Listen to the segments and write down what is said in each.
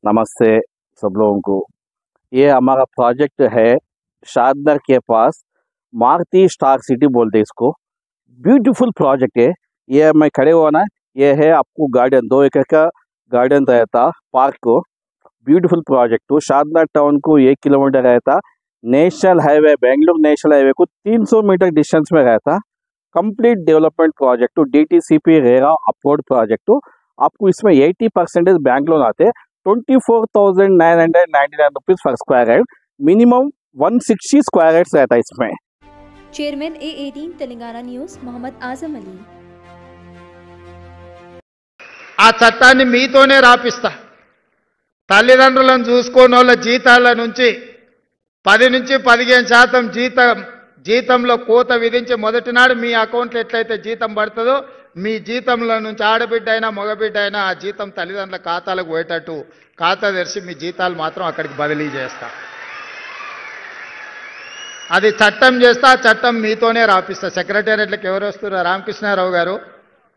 नमस्ते सब लोगों को। ये हमारा प्रोजेक्ट है शादनगर के पास, मारुति स्टार सिटी बोलते हैं इसको। ब्यूटीफुल प्रोजेक्ट है ये। मैं खड़े हुआ ना, ये है आपको गार्डन, 2 एकड़ का गार्डन रहता पार्क को। ब्यूटीफुल प्रोजेक्ट तो शादनगर टाउन को 1 किलोमीटर रहता। National highway, Bengaluru national highway को 300 मीटर डिस्टेंस में रहता। Complete development project, DTCP RERA upload project. आपको इसमें 80% बैंक लोन आते हैं। 24,999 रुपीज पर square yard, minimum 160 square yards रहता है इसमें। Chairman A18 Telangana news Mohammed Azam Ali. ఆ చట్టాన్ని మీతోనే రాపిస్తా। తల్లిదండ్రులను చూసుకోనోళ్ళ జీతాల నుంచి 10 నుంచి 15% జీతంలో కోత విధించి మొదటి నాడు మీ అకౌంట్లో ఎట్లయితే జీతం పడుతుందో మీ జీతంలో నుంచి ఆడబిడ్డ అయినా మగబిడ్డ అయినా ఆ జీతం తల్లిదండ్రుల ఖాతాలకు పోయేటట్టు ఖాతా తెరిచి మీ జీతాలు మాత్రం అక్కడికి బదిలీ చేస్తా। అది చట్టం చేస్తా, ఆ చట్టం మీతోనే రాపిస్తా। సెక్రటేరియట్లకు ఎవరు వస్తున్నారు? రామకృష్ణారావు గారు,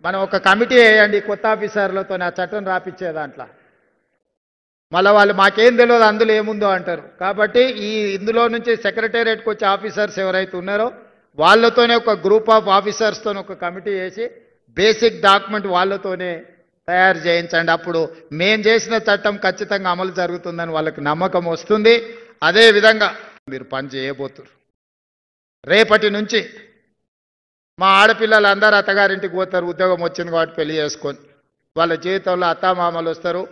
మనం ఒక కమిటీ వేయండి కొత్త ఆఫీసర్లతో ఆ చట్టం రాపిచ్చే దాంట్లో। మళ్ళీ వాళ్ళు మాకేం తెలియదు అందులో ఏముందో అంటారు। కాబట్టి ఇందులో నుంచి సెక్రటేరియట్కి వచ్చే ఆఫీసర్స్ ఎవరైతే ఉన్నారో వాళ్ళతోనే ఒక గ్రూప్ ఆఫ్ ఆఫీసర్స్తో ఒక కమిటీ వేసి బేసిక్ డాక్యుమెంట్ వాళ్ళతోనే తయారు చేయించండి। అప్పుడు మేము చేసిన చట్టం ఖచ్చితంగా అమలు జరుగుతుందని వాళ్ళకి నమ్మకం వస్తుంది। అదేవిధంగా మీరు పని చేయబోతున్నారు। రేపటి నుంచి మా ఆడపిల్లలు అందరూ అత్తగారింటికి పోతారు, ఉద్యోగం వచ్చింది కాబట్టి పెళ్లి చేసుకొని। వాళ్ళ జీవితంలో అత్తామామలు వస్తారు,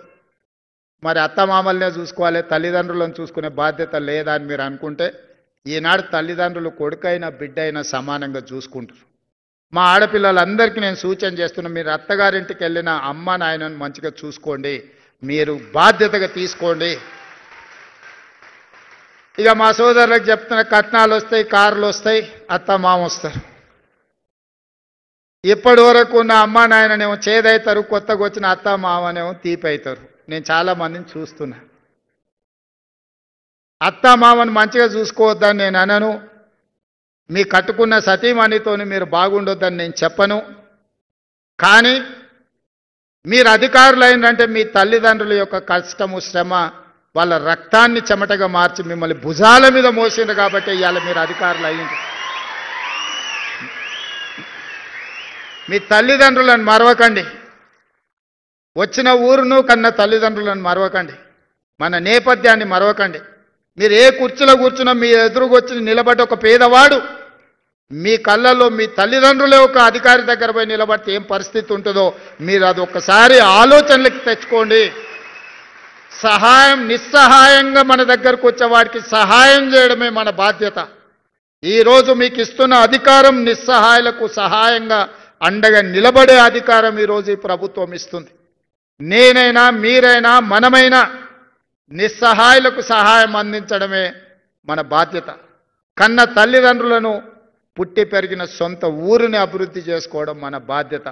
మరి అత్తమామల్నే చూసుకోవాలి, తల్లిదండ్రులను చూసుకునే బాధ్యత లేదా అని మీరు అనుకుంటే ఈనాడు తల్లిదండ్రులు కొడుకైనా బిడ్డ అయినా సమానంగా చూసుకుంటారు। మా ఆడపిల్లలందరికీ నేను సూచన చేస్తున్నా, మీరు అత్తగారింటికి వెళ్ళిన అమ్మ నాయనను మంచిగా చూసుకోండి, మీరు బాధ్యతగా తీసుకోండి। ఇక మా సోదరులకు చెప్తున్న కట్నాలు వస్తాయి, కార్లు వస్తాయి, అత్త మామ వస్తారు। ఇప్పటి వరకు ఉన్న అమ్మ నాయననేమో చేదవుతారు, కొత్తగా వచ్చిన అత్త మామనేమో తీపి అవుతారు। నేను చాలా మందిని చూస్తున్నా। అత్త మామను మంచిగా చూసుకోవద్దని నేను అనను, మీ కట్టుకున్న సతీమణితోని మీరు బాగుండొద్దని నేను చెప్పను। కానీ మీరు అధికారులు అయినంటే మీ తల్లిదండ్రుల యొక్క కష్టము శ్రమ వాళ్ళ రక్తాన్ని చెమటగా మార్చి మిమ్మల్ని భుజాల మీద మోసిండ్రు కాబట్టి ఇవాళ మీరు అధికారులు అయ్యింది। మీ తల్లిదండ్రులను మరవకండి, వచ్చిన ఊరును కన్న తల్లిదండ్రులను మరవకండి, మన నేపథ్యాన్ని మరవకండి। మీరు ఏ కుర్చీలో కూర్చున్నా మీ ఎదురుకు వచ్చి నిలబడి ఒక పేదవాడు మీ కళ్ళల్లో మీ తల్లిదండ్రులే ఒక అధికారి దగ్గర పోయి నిలబడితే ఏం పరిస్థితి ఉంటుందో మీరు అది ఒక్కసారి ఆలోచనలకు తెచ్చుకోండి। సహాయం, నిస్సహాయంగా మన దగ్గరకు వచ్చే వాడికి సహాయం చేయడమే మన బాధ్యత। ఈరోజు మీకు ఇస్తున్న అధికారం నిస్సహాయులకు సహాయంగా అండగా నిలబడే అధికారం ఈరోజు ఈ ప్రభుత్వం ఇస్తుంది। నేనైనా మీరైనా మనమైనా నిస్సహాయులకు సహాయం అందించడమే మన బాధ్యత। కన్న తల్లిదండ్రులను, పుట్టి పెరిగిన సొంత ఊరిని అభివృద్ధి చేసుకోవడం మన బాధ్యత।